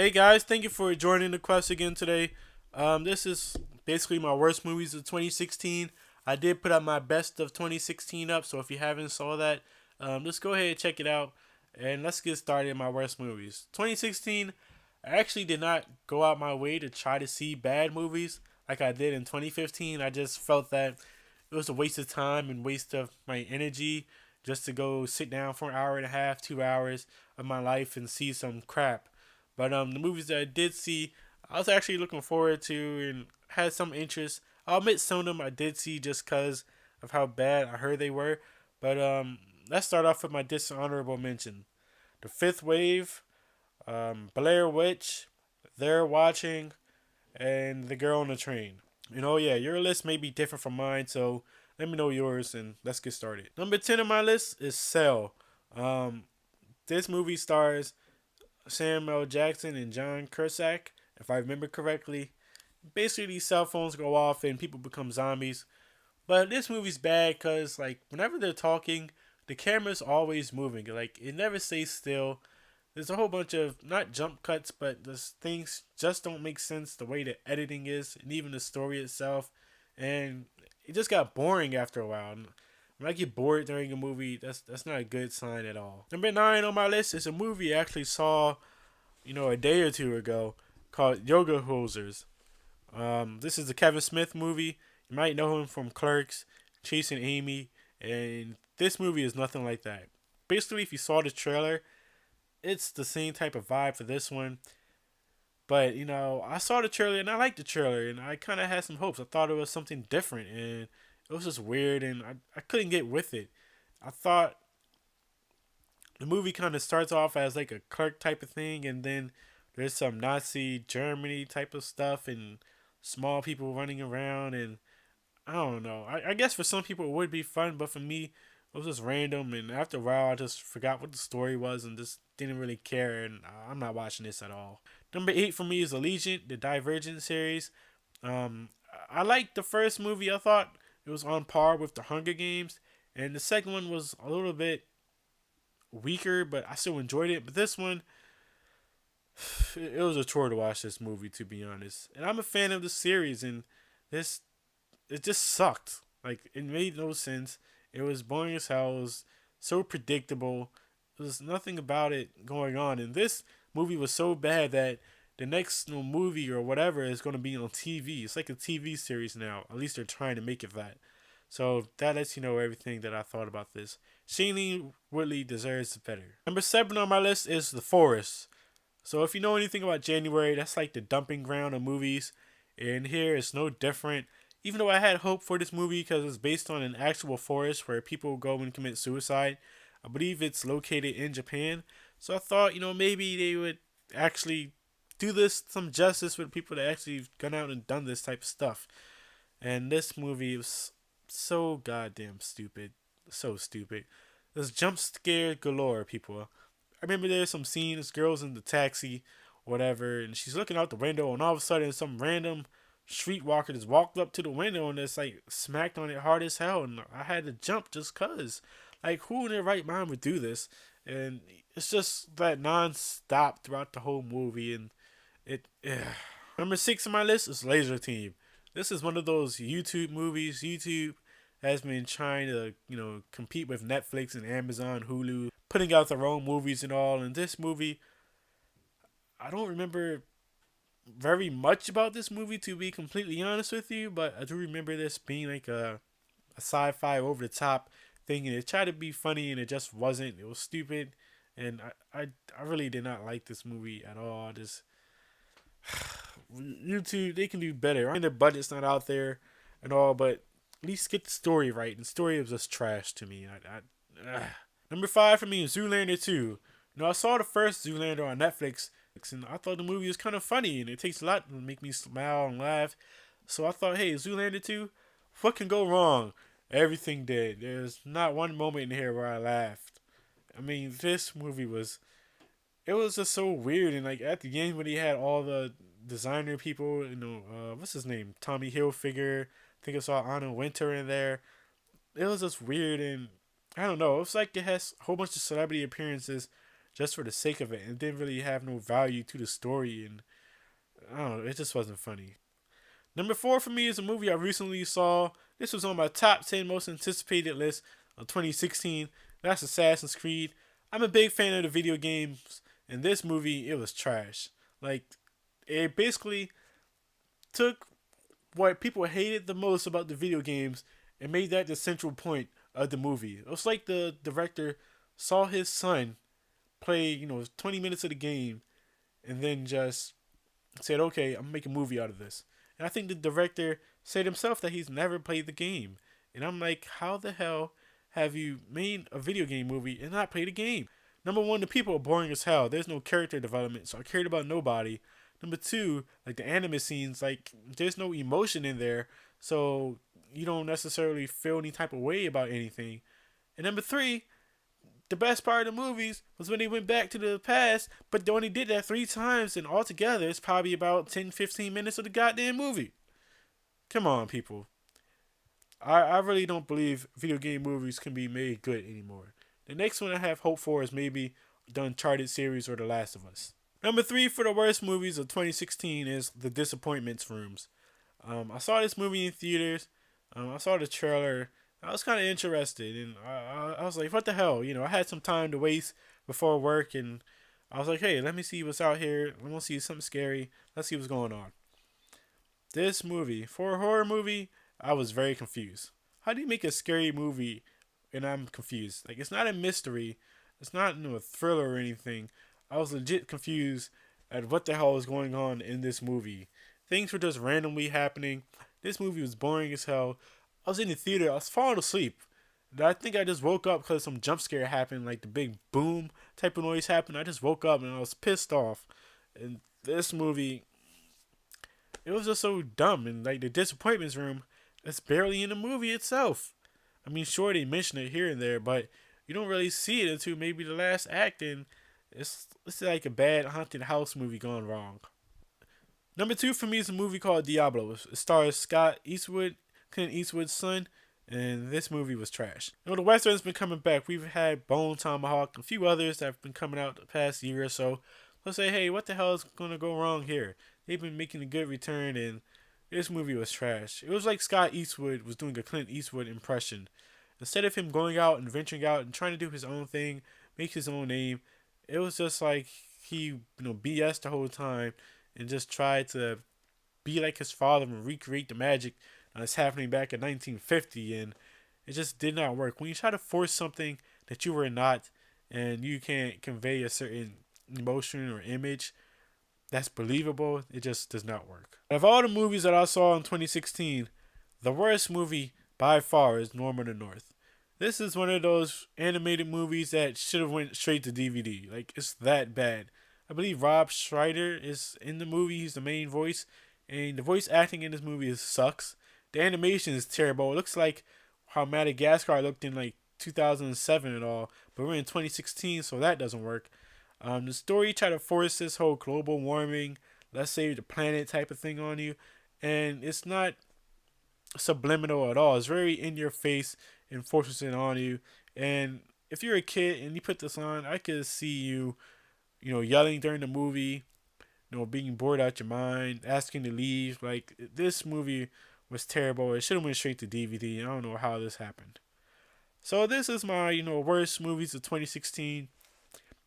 Hey guys, thank you for joining the quest again today. This is basically my worst movies of 2016. I did put up my best of 2016 up, so if you haven't saw that, just go ahead and check it out. And let's get started in my worst movies. 2016, I actually did not go out my way to try to see bad movies like I did in 2015. I just felt that it was a waste of time and waste of my energy just to go sit down for an hour and a half, 2 hours of my life and see some crap. But the movies that I did see, I was actually looking forward to and had some interest. I'll admit some of them I did see just because of how bad I heard they were. But let's start off with my dishonorable mention: The Fifth Wave, Blair Witch, They're Watching, and The Girl on the Train. And oh yeah, your list may be different from mine, so let me know yours and let's get started. Number 10 on my list is Cell. Um, this movie stars Samuel Jackson and John Cusack, if I remember correctly. Basically, these cell phones go off and people become zombies. But this movie's bad because, like, whenever they're talking, the camera's always moving. Like, it never stays still. There's a whole bunch of, not jump cuts, but those things just don't make sense the way the editing is and even the story itself. And it just got boring after a while. When I get bored during a movie, that's not a good sign at all. Number 9 on my list is a movie I actually saw a day or two ago called Yoga Hosers. This is a Kevin Smith movie. You might know him from Clerks, Chasing Amy, and this movie is nothing like that. Basically, if you saw the trailer, it's the same type of vibe for this one. But I saw the trailer and I liked the trailer and I kind of had some hopes. I thought it was something different and it was just weird and I couldn't get with it. I thought the movie kind of starts off as like a clerk type of thing, and then there's some Nazi Germany type of stuff and small people running around, and I don't know. I guess for some people it would be fun, but for me it was just random, and after a while I just forgot what the story was and just didn't really care, and I'm not watching this at all. Number 8 for me is Allegiant, the Divergent series. Um, I liked the first movie. I thought it was on par with the Hunger Games, and the second one was a little bit weaker, but I still enjoyed it. But this one, it was a chore to watch this movie, to be honest. And I'm a fan of the series, and this it just sucked. Like it made no sense. It was boring as hell. It was so predictable. There was nothing about it going on, and this movie was so bad that the next movie or whatever is going to be on TV. It's like a TV series now. At least they're trying to make it that. So that lets you know everything that I thought about this. Shailene Woodley deserves better. Number 7 on my list is The Forest. So if you know anything about January, that's like the dumping ground of movies. And here it's no different. Even though I had hope for this movie because it's based on an actual forest where people go and commit suicide, I believe it's located in Japan. So I thought, maybe they would actually do this some justice with people that actually gone out and done this type of stuff. And this movie was so goddamn stupid. So stupid. There's jump scare galore, people. I remember there's some scenes, girls in the taxi, whatever, and she's looking out the window, and all of a sudden, some random streetwalker just walked up to the window and just like smacked on it hard as hell, and I had to jump just cause. Like, who in their right mind would do this? And it's just that non-stop throughout the whole movie, and it. Number 6 on my list is Laser Team. This is one of those YouTube movies. YouTube has been trying to, compete with Netflix and Amazon, Hulu, putting out their own movies and all. And this movie, I don't remember very much about this movie, to be completely honest with you, but I do remember this being like a sci-fi over the top thing, and it tried to be funny and it just wasn't. It was stupid, and I really did not like this movie at all. I just YouTube, they can do better. I mean, their budget's not out there and all, but at least get the story right. And the story was just trash to me. Number 5 for me is Zoolander 2. I saw the first Zoolander on Netflix, and I thought the movie was kind of funny, and it takes a lot to make me smile and laugh. So I thought, hey, Zoolander 2, what can go wrong? Everything did. There's not one moment in here where I laughed. I mean, this movie was it was just so weird. And like at the end when he had all the designer people, what's his name, Tommy Hilfiger, I think I saw Anna Winter in there. It was just weird, and I don't know. It's like it has a whole bunch of celebrity appearances just for the sake of it and didn't really have no value to the story. And I don't know, it just wasn't funny. Number four for me is a movie I recently saw. This was on my top 10 most anticipated list of 2016. That's Assassin's Creed. I'm a big fan of the video games, and this movie, it was trash. Like, it basically took what people hated the most about the video games and made that the central point of the movie. It was like the director saw his son play, 20 minutes of the game and then just said, okay, I'm gonna make a movie out of this. And I think the director said himself that he's never played the game. And I'm like, how the hell have you made a video game movie and not played a game? Number one, the people are boring as hell. There's no character development, so I cared about nobody. Number two, like the anime scenes, like there's no emotion in there, so you don't necessarily feel any type of way about anything. And number three, the best part of the movies was when they went back to the past, but they only did that 3 times, and altogether it's probably about 10-15 minutes of the goddamn movie. Come on, people. I really don't believe video game movies can be made good anymore. The next one I have hope for is maybe the Uncharted series or The Last of Us. Number three for the worst movies of 2016 is The Disappointments Rooms. I saw this movie in theaters. I saw the trailer. I was kind of interested, and I was like, what the hell? I had some time to waste before work, and I was like, hey, let me see what's out here. I want to see something scary. Let's see what's going on. This movie, for a horror movie, I was very confused. How do you make a scary movie and I'm confused? Like, it's not a mystery. It's not a thriller or anything. I was legit confused at what the hell was going on in this movie. Things were just randomly happening. This movie was boring as hell. I was in the theater. I was falling asleep. And I think I just woke up because some jump scare happened, like the big boom type of noise happened. I just woke up and I was pissed off. And this movie, it was just so dumb. And like the Disappointments Room, it's barely in the movie itself. I mean, sure, they mention it here and there, but you don't really see it until maybe the last act. And it's like a bad haunted house movie gone wrong. Number two for me is a movie called Diablo. It stars Scott Eastwood, Clint Eastwood's son, and this movie was trash. The Western's been coming back. We've had Bone Tomahawk and a few others that have been coming out the past year or so. Let's say, hey, what the hell is going to go wrong here? They've been making a good return, and this movie was trash. It was like Scott Eastwood was doing a Clint Eastwood impression. Instead of him going out and venturing out and trying to do his own thing, make his own name, it was just like he, BS the whole time and just tried to be like his father and recreate the magic that's happening back in 1950, and it just did not work. When you try to force something that you were not, and you can't convey a certain emotion or image that's believable, it just does not work. Out of all the movies that I saw in 2016, the worst movie by far is Norman the North. This is one of those animated movies that should have went straight to DVD. Like, it's that bad. I believe Rob Schneider is in the movie. He's the main voice. And the voice acting in this movie sucks. The animation is terrible. It looks like how Madagascar looked in like 2007 and all. But we're in 2016, so that doesn't work. The story tried to force this whole global warming, let's save the planet type of thing on you. And it's not subliminal at all. It's very in your face and forces it on you. And if you're a kid and you put this on, I could see you, yelling during the movie, being bored out your mind, asking to leave. Like, this movie was terrible. It should have went straight to DVD. I don't know how this happened. So this is my, worst movies of 2016.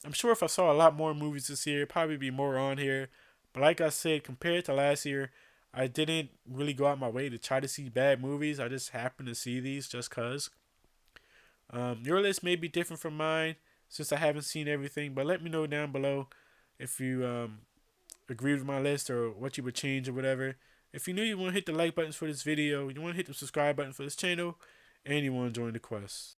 I'm sure if I saw a lot more movies this year, probably be more on here. But like I said, compared to last year, I didn't really go out my way to try to see bad movies. I just happened to see these just cause. Your list may be different from mine since I haven't seen everything, but let me know down below if you agree with my list or what you would change or whatever. If you're new, you want to hit the like buttons for this video, you want to hit the subscribe button for this channel, and you want to join the quest.